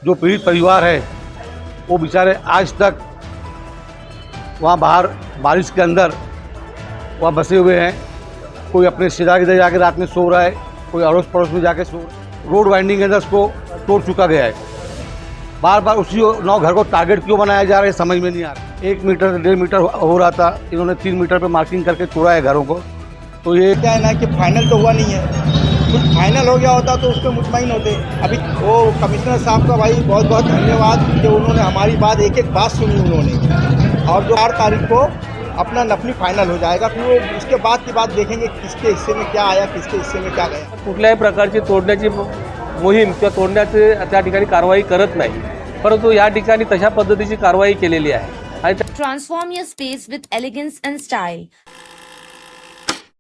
जो पीड़ित परिवार है वो बेचारे आज तक वहाँ बाहर बारिश के अंदर वहाँ बसे हुए हैं। कोई अपने रिश्तेदार के इधर जाके रात में सो रहा है, कोई अड़ोस पड़ोस में जाके सो रहा है। रोड वाइंडिंग के अंदर उसको तोड़ चुका गया है। बार बार उसी नौ घर को टारगेट क्यों बनाया जा रहा है समझ में नहीं आ रहा। 1 मीटर 1.5 मीटर हो रहा था, इन्होंने 3 मीटर पे मार्किंग करके तोड़ा है घरों को। तो ये क्या है ना कि फाइनल तो हुआ नहीं है, कुछ फाइनल हो गया होता तो उस पर मुतमईन होते। अभी वो कमिश्नर साहब का भाई बहुत बहुत धन्यवाद कि उन्होंने हमारी बात एक एक बात सुनी उन्होंने। और जो 8 तारीख को अपना नफली फाइनल हो जाएगा, फिर वो उसके बाद की बात देखेंगे किसके हिस्से में क्या आया, किसके हिस्से में क्या गया। कुठल्याही प्रकारची तोडण्याची मोहीम किंवा तोडण्याचे त्या ठिकाणी कारवाई करत नाही, परंतु या ठिकाणी तशा पद्धतीची कारवाई केलेली आहे आणि Transform your space with elegance and style.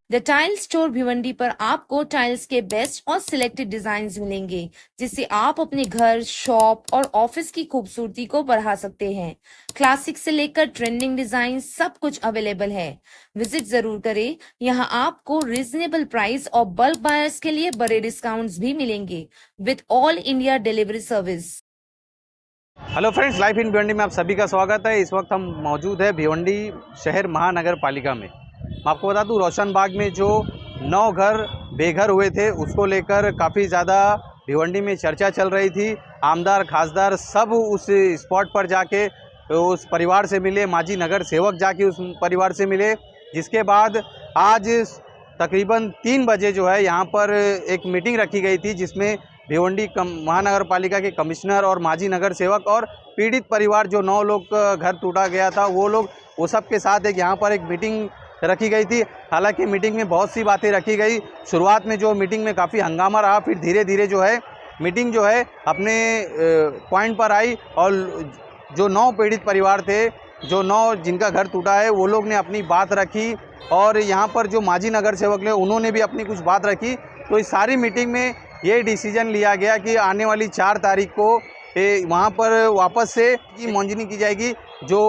The tile store Bhiwandi पर आपको टाइल्स के बेस्ट और सिलेक्टेड डिजाइन्स मिलेंगे, जिससे आप अपने घर, शॉप और ऑफिस की खूबसूरती को बढ़ा सकते हैं। क्लासिक से लेकर ट्रेंडिंग डिजाइन सब कुछ अवेलेबल है। विजिट जरूर करें। यहाँ आपको रीजनेबल प्राइस और बल्क बायर्स के लिए बड़े डिस्काउंट्स भी मिलेंगे with all India delivery service. Hello friends, life in Bhiwandi में आप सभी का स्वागत है। इस वक्त हम मौजूद है भिवंडी शहर महानगर पालिका में। मैं आपको बता दूं, रोशन बाग में जो 9 घर बेघर हुए थे उसको लेकर काफ़ी ज़्यादा भिवंडी में चर्चा चल रही थी। आमदार खासदार सब उस स्पॉट पर जाके उस परिवार से मिले, माजी नगर सेवक जाके उस परिवार से मिले, जिसके बाद आज तकरीबन 3 बजे जो है यहाँ पर एक मीटिंग रखी गई थी, जिसमें भिवंडी महानगर पालिका के कमिश्नर और माजी नगर सेवक और पीड़ित परिवार जो 9 लोग का घर टूटा गया था वो सब के साथ यहाँ पर एक मीटिंग रखी गई थी। हालांकि मीटिंग में बहुत सी बातें रखी गई। शुरुआत में जो मीटिंग में काफ़ी हंगामा रहा, फिर धीरे धीरे जो है मीटिंग जो है अपने पॉइंट पर आई और जो 9 पीड़ित परिवार थे, जो 9 जिनका घर टूटा है, वो लोग ने अपनी बात रखी और यहाँ पर जो माजी नगर सेवक ने उन्होंने भी अपनी कुछ बात रखी। तो इस सारी मीटिंग में ये डिसीजन लिया गया कि आने वाली 4 तारीख को वहाँ पर वापस से की मॉनिटरिंग की जाएगी। जो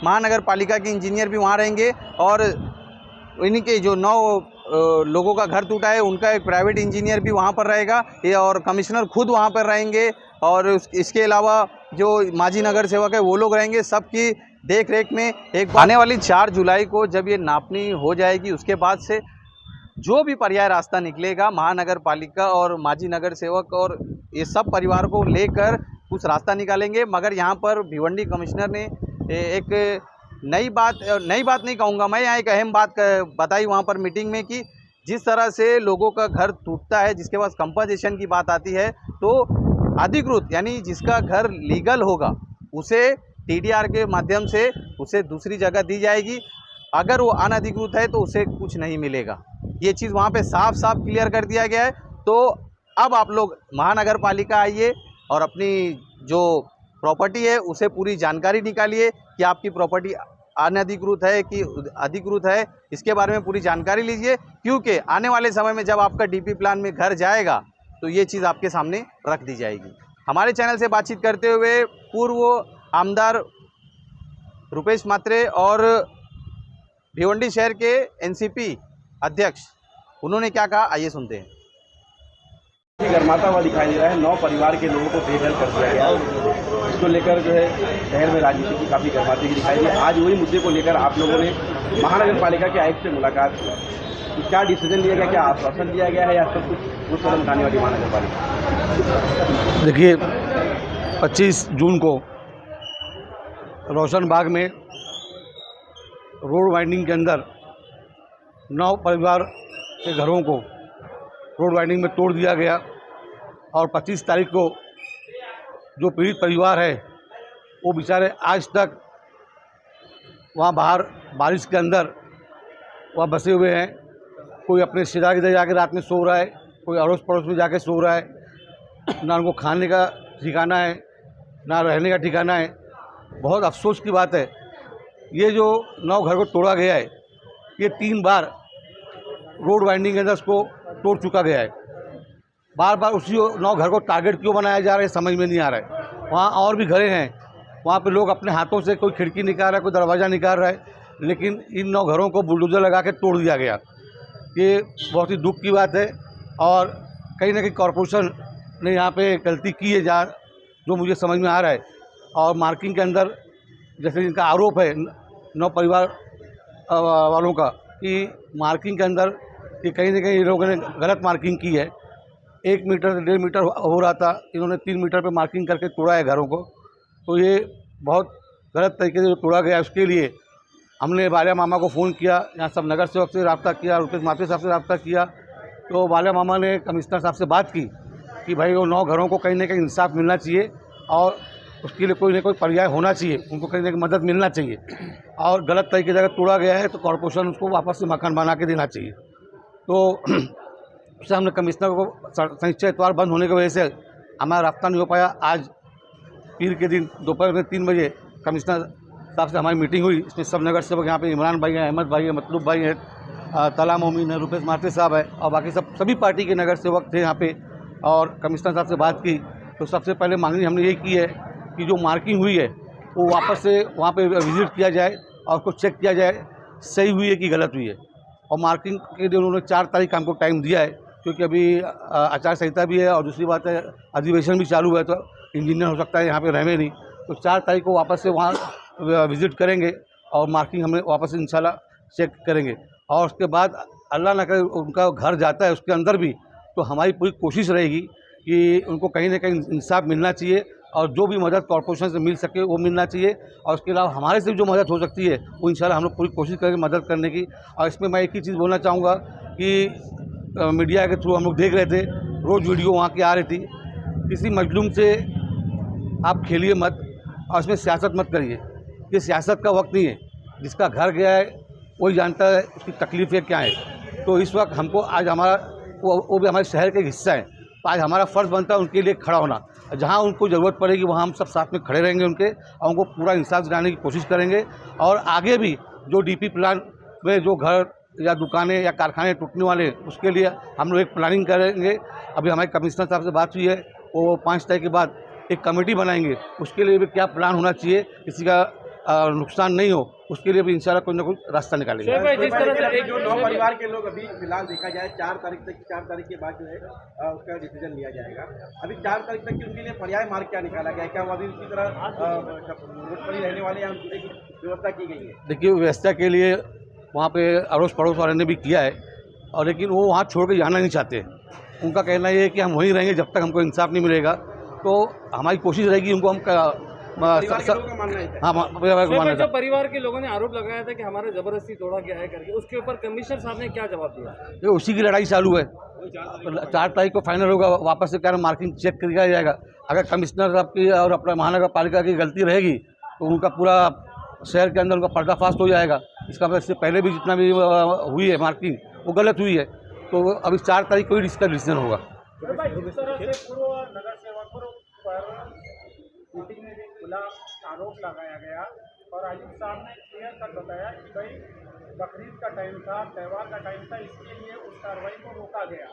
महानगर पालिका के इंजीनियर भी वहाँ रहेंगे और इन्हीं के जो 9 लोगों का घर टूटा है उनका एक प्राइवेट इंजीनियर भी वहाँ पर रहेगा और कमिश्नर खुद वहाँ पर रहेंगे और इसके अलावा जो माजी नगर सेवक है वो लोग रहेंगे। सबकी देख रेख में एक आने वाली 4 जुलाई को जब ये नापनी हो जाएगी, उसके बाद से जो भी पर्याय रास्ता निकलेगा, महानगर पालिका और माजी नगर सेवक और ये सब परिवार को लेकर कुछ रास्ता निकालेंगे। मगर यहाँ पर भिवंडी कमिश्नर ने एक नई बात नहीं कहूँगा मैं, यहाँ एक अहम बात बताई वहाँ पर मीटिंग में कि जिस तरह से लोगों का घर टूटता है, जिसके पास कंपनसेशन की बात आती है, तो अधिकृत यानी जिसका घर लीगल होगा उसे TDR के माध्यम से उसे दूसरी जगह दी जाएगी। अगर वो अनधिकृत है तो उसे कुछ नहीं मिलेगा। ये चीज़ वहाँ पे साफ साफ क्लियर कर दिया गया है। तो अब आप लोग महानगर पालिका आइए और अपनी जो प्रॉपर्टी है उसे पूरी जानकारी निकालिए कि आपकी प्रॉपर्टी अनधिकृत है कि अधिकृत है, इसके बारे में पूरी जानकारी लीजिए, क्योंकि आने वाले समय में जब आपका DP प्लान में घर जाएगा तो ये चीज़ आपके सामने रख दी जाएगी। हमारे चैनल से बातचीत करते हुए पूर्व आमदार रुपेश मात्रे और भिवंडी शहर के NCP अध्यक्ष, उन्होंने क्या कहा, आइए सुनते हैं। गर्माता हुआ दिखाई दे रहा है। 9 परिवार के लोगों को बेघर कर दिया गया है। इसको लेकर जो है शहर में राजनीति की काफ़ी गर्माती की दिखाई दी। आज वही मुद्दे को लेकर आप लोगों ने महानगर पालिका के आयुक्त से मुलाकात की। तो क्या डिसीजन लिया गया, क्या आश्वासन दिया गया है या सब कुछ उस कदम उठाने वाली महानगर पालिका? देखिए, 25 जून को रोशन बाग में रोड वाइंडिंग के अंदर 9 परिवार के घरों को रोड वाइंडिंग में तोड़ दिया गया और 25 तारीख को जो पीड़ित परिवार है वो बेचारे आज तक वहाँ बाहर बारिश के अंदर वहाँ बसे हुए हैं। कोई अपने रिश्तेदार के इधर जाके रात में सो रहा है, कोई अड़ोस पड़ोस में जाके सो रहा है। ना उनको खाने का ठिकाना है, ना रहने का ठिकाना है। बहुत अफसोस की बात है, ये जो 9 घर को तोड़ा गया है, ये 3 बार रोड वाइंडिंग के अंदर उसको तोड़ चुका गया है। बार बार उसी 9 घर को टारगेट क्यों बनाया जा रहा है समझ में नहीं आ रहा है। वहाँ और भी घरें हैं, वहाँ पे लोग अपने हाथों से कोई खिड़की निकाल रहा है, कोई दरवाज़ा निकाल रहा है, लेकिन इन 9 घरों को बुलडोज़र लगा के तोड़ दिया गया। ये बहुत ही दुख की बात है और कहीं ना कहीं कॉरपोरेशन ने यहाँ पे गलती की है। जहाँ जो मुझे समझ में आ रहा है। और मार्किंग के अंदर जैसे इनका आरोप है नौ परिवार वालों का कि मार्किंग के अंदर कि कहीं ना कहीं इन लोगों ने गलत मार्किंग की है। 1 मीटर से 1.5 मीटर हो रहा था, इन्होंने 3 मीटर पे मार्किंग करके तोड़ा है घरों को। तो ये बहुत गलत तरीके से जो तोड़ा गया, उसके लिए हमने बालिया मामा को फ़ोन किया, यहाँ सब नगर सेवक से रब्ता किया, रुपेश माथुर साहब से रब्ता किया। तो बालिया मामा ने कमिश्नर साहब से बात की कि भाई वो 9 घरों को कहीं ना कहीं इंसाफ मिलना चाहिए और उसके लिए कोई ना कोई पर्याय होना चाहिए, उनको कहीं ना कहीं मदद मिलना चाहिए। और गलत तरीके से अगर तोड़ा गया है तो कॉरपोरेशन उसको वापस से मकान बना के देना चाहिए। तो उससे हमने कमिश्नर को शनिचर इतवार बंद होने की वजह से हमारा रब्ता नहीं हो पाया। आज पीर के दिन दोपहर में 3 बजे कमिश्नर साहब से हमारी मीटिंग हुई। इसमें सब नगर सेवक यहाँ पे इमरान भाई हैं, अहमद भाई हैं, मतलूब भाई हैं, तला मोमिन है, रुपेश माथुर साहब है और बाकी सभी पार्टी के नगर सेवक थे यहाँ पे। और कमिश्नर साहब से बात की तो सबसे पहले मांगनी हमने ये की है कि जो मार्किंग हुई है वो वापस से वहाँ पे विज़िट किया जाए और उसको चेक किया जाए सही हुई है कि गलत हुई है। और मार्किंग के लिए उन्होंने 4 तारीख हमको टाइम दिया है, क्योंकि अभी आचार संहिता भी है और दूसरी बात है अधिवेशन भी चालू है, तो इंजीनियर हो सकता है यहाँ पे रहे नहीं। तो 4 तारीख को वापस से वहाँ विज़िट करेंगे और मार्किंग हमें वापस से इंशाल्लाह चेक करेंगे। और उसके बाद अल्लाह न करे उनका घर जाता है उसके अंदर भी, तो हमारी पूरी कोशिश रहेगी कि उनको कहीं ना कहीं इंसाफ मिलना चाहिए और जो भी मदद कॉरपोरेशन से मिल सके वो मिलना चाहिए। और उसके अलावा हमारे से जो मदद हो सकती है वो इंशाल्लाह हम लोग पूरी कोशिश करेंगे मदद करने की। और इसमें मैं एक ही चीज़ बोलना चाहूँगा कि मीडिया के थ्रू हम लोग देख रहे थे, रोज़ वीडियो वहाँ की आ रही थी। किसी मजलूम से आप खेलिए मत और इसमें सियासत मत करिए। ये सियासत का वक्त नहीं है। जिसका घर गया है वही जानता है उसकी तकलीफ़ें क्या है। तो इस वक्त हमको आज हमारा वो भी हमारे शहर का एक हिस्सा है, तो आज हमारा फ़र्ज़ बनता है उनके लिए खड़ा होना। जहाँ उनको ज़रूरत पड़ेगी वहाँ हम सब साथ में खड़े रहेंगे उनके और उनको पूरा इंसाफ दिलाने की कोशिश करेंगे। और आगे भी जो डीपी प्लान में जो घर या दुकानें या कारखाने टूटने वाले हैं उसके लिए हम लोग एक प्लानिंग करेंगे। अभी हमारे कमिश्नर साहब से बात हुई है, वो 5 तारीख के बाद एक कमेटी बनाएंगे, उसके लिए भी क्या प्लान होना चाहिए, किसी का नुकसान नहीं हो, उसके लिए भी इंशाल्लाह कोई ना कोई रास्ता निकालेंगे। जिस तरह से जो 9 परिवार के लोग अभी फिलहाल देखा जाए 4 तारीख के बाद जो है उसका डिसीजन लिया जाएगा। अभी 4 तारीख तक की उनके लिए पर्याय मार्ग क्या निकाला गया है? क्या वो अभी उसी तरह रोड पर ही रहने वाले हैं, उनकी व्यवस्था की गई है? देखिए, व्यवस्था के लिए वहाँ पे अड़ोस पड़ोस वाले ने भी किया है और लेकिन वो वहाँ छोड़ के जाना नहीं चाहते। उनका कहना ये है कि हम वहीं रहेंगे जब तक हमको इंसाफ नहीं मिलेगा। तो हमारी कोशिश रहेगी उनको हम हाँ, जो परिवार के लोगों ने आरोप लगाया था कि हमारा जबरदस्ती तोड़ा गया है करके, उसके ऊपर कमिश्नर साहब ने क्या जवाब दिया? ये उसी की लड़ाई चालू है। 4 तारीख को फाइनल होगा, वापस से क्या मार्किंग चेक किया जाएगा। अगर कमिश्नर साहब की और अपना महानगर पालिका की गलती रहेगी तो उनका पूरा शहर के अंदर उनका पर्दाफाश हो जाएगा। इसका मतलब इससे पहले भी जितना भी हुई है मार्किंग वो गलत हुई है। तो अभी 4 तारीख को ही इसका डिसीजन होगा। मीटिंग में भी खुला आरोप लगाया गया और आयुक्त साहब ने क्लियर कट बताया कि भाई बकरीद का टाइम था, त्यौहार का टाइम था, इसके लिए उस कार्रवाई को रोका गया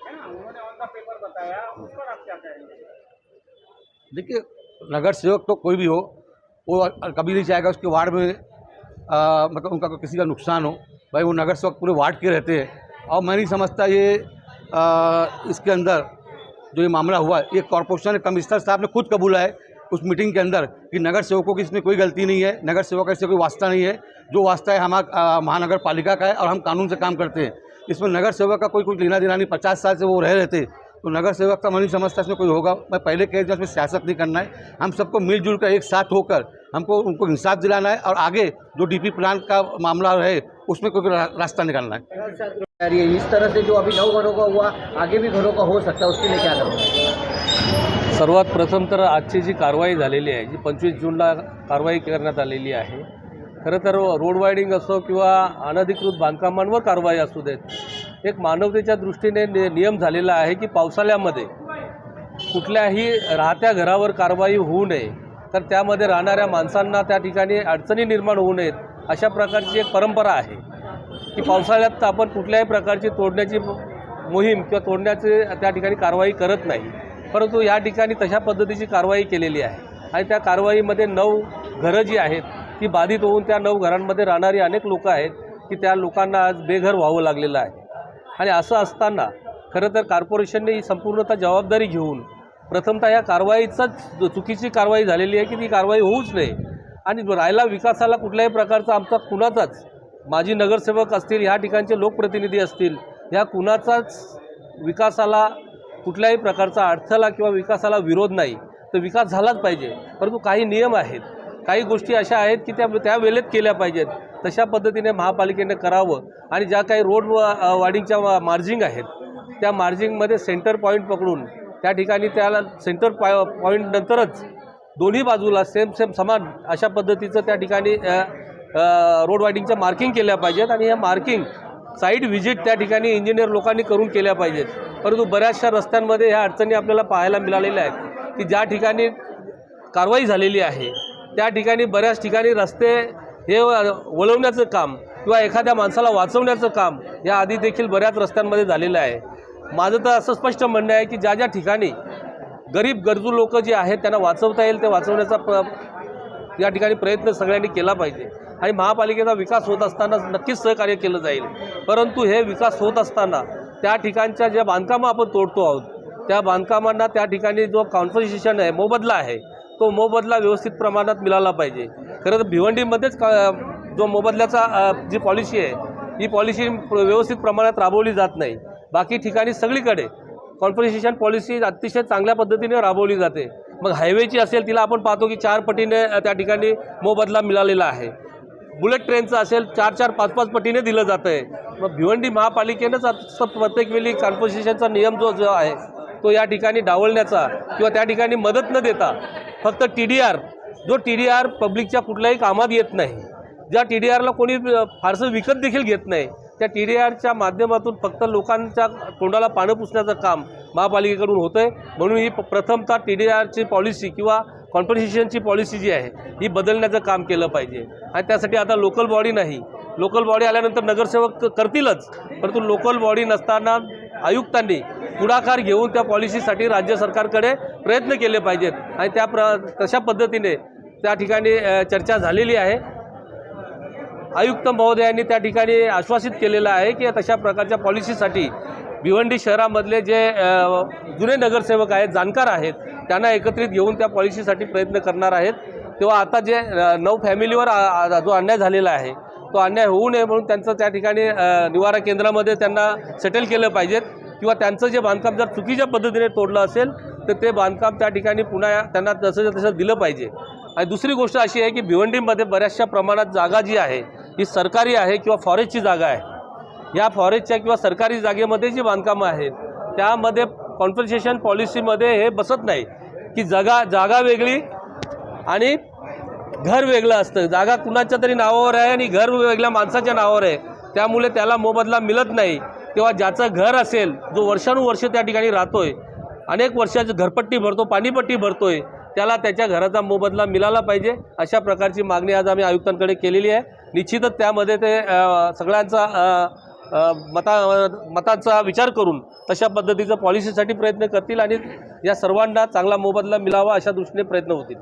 है ना। उन्होंने ऑन द पेपर बताया, उस पर आप क्या कहेंगे? देखिए, नगर सेवक तो कोई भी हो वो कभी नहीं चाहेगा उसके वार्ड में मतलब उनका किसी का नुकसान हो। भाई वो नगर सेवक पूरे वार्ड के रहते हैं और मैं नहीं समझता ये इसके अंदर जो ये मामला हुआ, ये कॉरपोरेशन कमिश्नर साहब ने खुद कबूला है उस मीटिंग के अंदर कि नगर सेवकों की इसमें कोई गलती नहीं है, नगर सेवक का इससे कोई वास्ता नहीं है। जो वास्ता है हमारा महानगर पालिका का है और हम कानून से काम करते हैं। इसमें नगर सेवक का कोई कुछ लेना देना नहीं। 50 साल से वो रह रहे थे, तो नगर सेवक का मैं नहीं समझता इसमें कोई होगा। मैं पहले कह दिया, इसमें सियासत नहीं करना है। हम सबको मिलजुल कर एक साथ होकर हमको उनको इंसाफ दिलाना है और आगे जो डीपी प्लान का मामला रहे उसमें कोई रास्ता निकालना है। इस तरह से जो अभी 9 घरों का हुआ, आगे भी घरों का हो सकता है, उसके लिए क्या करेंगे? सर्वात प्रथम तर आजची जी कारवाई झालेली आहे, जी 25 जूनला कारवाई करण्यात आलेली आहे, खरं तर रोड वायडिंग असो किंवा अनधिकृत बांधकामांवर कारवाई असू देत, एक मानवतेच्या दृष्टीने नियम झालेला आहे की पावसाळ्यामध्ये कुठल्याही राहत्या घरावर कारवाई होऊ नये, तर त्यामध्ये राहणाऱ्या माणसांना त्या ठिकाणी अडचणी निर्माण होऊ नयेत, अशा प्रकारची एक परंपरा आहे की पावसाळ्यात आपण कुठल्याही प्रकारची तोडण्याची मोहीम किंवा तोडण्याची त्या ठिकाणी कारवाई करत नाही। परंतु या ठिकाणी तशा पद्धतीची कारवाई केलेली आहे आणि त्या कारवाईमध्ये 9 घरं जी आहेत ती बाधित होऊन त्या 9 घरांमध्ये राहणारी अनेक लोक आहेत की त्या लोकांना आज बेघर व्हावं लागलेलं आहे। आणि असं असताना खरं तर कॉर्पोरेशनने ही संपूर्णतः जबाबदारी घेऊन प्रथमतः या कारवाईचाच चुकीची कारवाई झालेली आहे की ती कारवाई होऊच नाही. आणि राहिला विकासाला कुठल्याही प्रकारचा आमचा कुणाचाच, माजी नगरसेवक असतील, ह्या ठिकाणचे लोकप्रतिनिधी असतील, ह्या कुणाचाच विकासाला कुठल्याही प्रकारचा अडथळा किंवा विकासाला विरोध नाही. तर विकास झालाच पाहिजे, परंतु काही नियम आहेत, काही गोष्टी अशा आहेत की त्या वेळेत केल्या पाहिजेत. तशा पद्धतीने महापालिकेने करावं. आणि ज्या काही रोड वार्डिंगच्या मार्जिंग आहेत, त्या मार्जिंगमध्ये सेंटर पॉईंट पकडून त्या ठिकाणी त्याला सेंटर पॉईंट नंतरच दोन्ही बाजूला सेम समान अशा पद्धतीचं त्या ठिकाणी रोड वार्डिंगच्या मार्किंग केल्या पाहिजेत. आणि ह्या मार्किंग साईट व्हिजिट त्या ठिकाणी इंजिनियर लोकांनी करून केल्या पाहिजेत. परंतु बऱ्याचशा रस्त्यांमध्ये ह्या अडचणी आपल्याला पाहायला मिळालेल्या आहेत की ज्या ठिकाणी कारवाई झालेली आहे त्या ठिकाणी बऱ्याच ठिकाणी रस्ते हे वळवण्याचं काम किंवा एखाद्या माणसाला वाचवण्याचं काम या आधी देखील बऱ्याच रस्त्यांमध्ये झालेलं आहे. माझं तर असं स्पष्ट म्हणणं आहे की ज्या ठिकाणी गरीब गरजू लोक जे आहेत त्यांना वाचवता येईल ते वाचवण्याचा या ठिकाणी प्रयत्न सगळ्यांनी केला पाहिजे. आणि महापालिकेचा विकास होत असताना नक्कीच सहकार्य केलं जाईल. परंतु हे विकास होत असताना त्या ठिकाणच्या ज्या बांधकामं आपण तोडतो आहोत त्या बांधकामांना त्या ठिकाणी जो कॉन्फिगरेशन आहे, मोबदला आहे, तो मोबदला व्यवस्थित प्रमाणात मिळाला पाहिजे. खरं तर भिवंडीमध्येच जो मोबदल्याचा जी पॉलिसी आहे ही पॉलिसी व्यवस्थित प्रमाणात राबवली जात नाही. बाकी ठिकाणी सगळीकडे कॉन्फिगरेशन पॉलिसी अतिशय चांगल्या पद्धतीने राबवली जाते. मग हायवेची असेल तिला आपण पाहतो की 4 पटीने त्या ठिकाणी मोबदला मिळालेला आहे. बुलेट ट्रेनचं असेल 4-4, 5-5 पटीने दिलं जातं आहे. मग भिवंडी महापालिकेनंच असं प्रत्येक वेळी कॉन्फिगरेशनचा नियम जो आहे तो या ठिकाणी डावलण्याचा किंवा त्या ठिकाणी मदत न देता फक्त TDR पब्लिकच्या कुठल्याही कामात येत नाही, ज्या TDRला कोणी फारसं विकत देखील घेत नाही, त्या TDRच्या माध्यमातून फक्त लोकांच्या तोंडाला पानं पुसण्याचं काम महापालिकेकडून होतं आहे. म्हणून ही प्रथमतः TDRची पॉलिसी किंवा कॉन्फिगरेशनची पॉलिसी जी आहे ही बदलण्याचं काम केलं पाहिजे. आणि त्यासाठी आता लोकल बॉडी नाही, लोकल बॉडी आल्यानंतर नगरसेवक करतीलच, परंतु लोकल बॉडी नसताना आयुक्तांनी पुढाकार घेऊन त्या पॉलिसीसाठी राज्य सरकारकडे प्रयत्न केले पाहिजेत. आणि तशा पद्धतीने त्या ठिकाणी चर्चा झालेली आहे. आयुक्त महोदयांनी त्या ठिकाणी आश्वासित केलेलं आहे की तशा प्रकारच्या पॉलिसीसाठी भिवंडी शहरामधले जे जुने नगरसेवक आहेत, जाणकार आहेत, त्यांना एकत्रित घेऊन त्या पॉलिसीसाठी प्रयत्न करणार आहेत. तेव्हा आता जे 9 फॅमिलीवर जो अन्याय झालेला आहे तो अन्याय होऊ नये म्हणून त्यांचं त्या ठिकाणी निवारा केंद्रामध्ये त्यांना सेटल केलं पाहिजेत. किंवा त्यांचं जे बांधकाम जर चुकीच्या पद्धतीने तोडलं असेल तर ते बांधकाम त्या ठिकाणी पुन्हा त्यांना तसं दिलं पाहिजे. आणि दुसरी गोष्ट अशी आहे की भिवंडीमध्ये बऱ्याचशा प्रमाणात जागा जी आहे ही सरकारी आहे किंवा फॉरेस्टची जागा आहे. या फॉरेस्टच्या किंवा सरकारी जागेमध्ये जी बांधकामं आहेत त्यामध्ये कॉन्फिगरेशन पॉलिसीमध्ये हे बसत नाही की जागा वेगळी आणि घर वेगळं असतं. जागा कुणाच्या तरी नावावर आहे आणि घर वेगळ्या माणसाच्या नावावर आहे, त्यामुळे त्याला मोबदला मिळत नाही. तेव्हा ज्याचं घर असेल, जो वर्षानुवर्ष त्या ठिकाणी राहतोय, अनेक वर्षाची घरपट्टी भरतो, पाणीपट्टी भरतोय, त्याला त्याच्या घराचा मोबदला मिळाला पाहिजे. अशा प्रकारची मागणी आज आम्ही आयुक्तांकडे केलेली आहे. निश्चितच त्यामध्ये ते सगळ्यांचा मतांचा विचार करून तशा पद्धतीचं पॉलिसीसाठी प्रयत्न करतील आणि या सर्वांना चांगला मोबदला मिळावा अशा दृष्टीने प्रयत्न होतील.